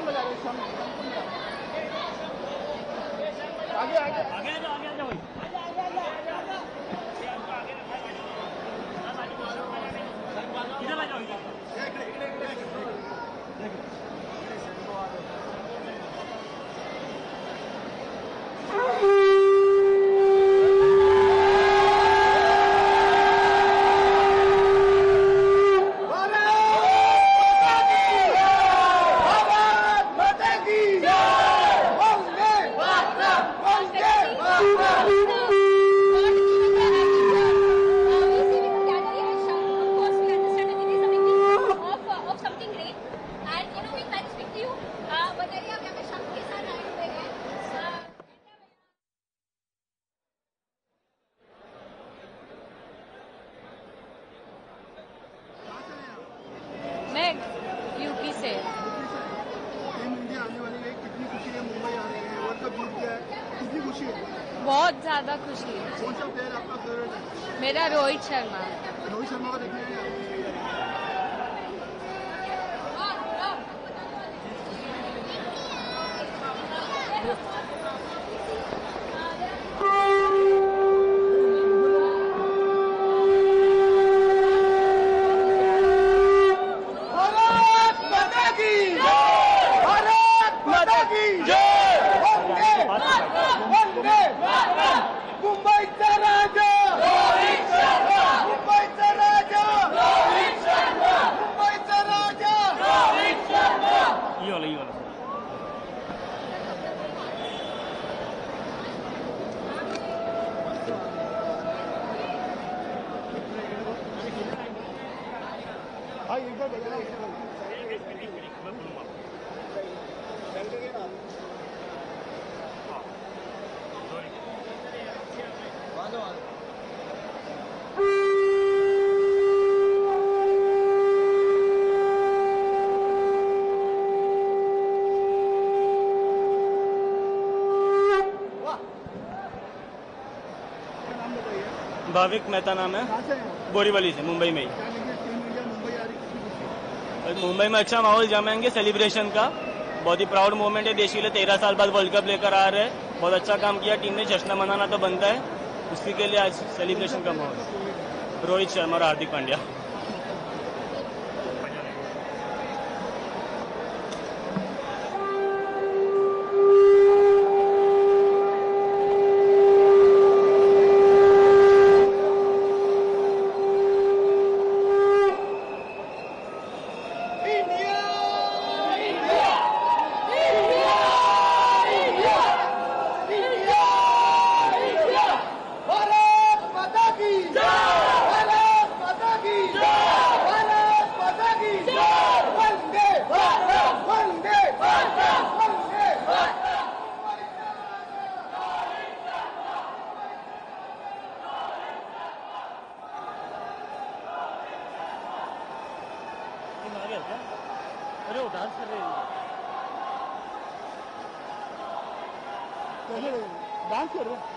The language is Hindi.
कौन बजा रहे हैं? आगे आगे आगे आगे आगे इधर आ जाओ। मैं यूपी से। टीम इंडिया आने वाली है, कितनी खुशी है? मुंबई आ रहे हैं, वर्ल्ड कप जीत गया है, कितनी खुशी है? बहुत ज्यादा खुशी है। कौन सा प्लेयर आपका फेवरेट है? मेरा रोहित शर्मा। रोहित शर्मा को देखने आए हैं? मुंबईचा राजा रोहित शर्मा, मुंबईचा राजा रोहित शर्मा, मुंबईचा राजा रोहित शर्मा। ये वाला हाँ इधर बजाना भाविक मेहता नाम है, बोरीवली से, मुंबई में ही। मुंबई में अच्छा माहौल जमाएंगे सेलिब्रेशन का। बहुत ही प्राउड मोमेंट है देश के लिए, 13 साल बाद वर्ल्ड कप लेकर आ रहे हैं। बहुत अच्छा काम किया टीम ने, जश्न मनाना तो बनता है, उसी के लिए आज सेलिब्रेशन का माहौल। रोहित शर्मा और हार्दिक पांड्या। अरे वो डांस कर रहे हैं, डांस कर रहे हैं।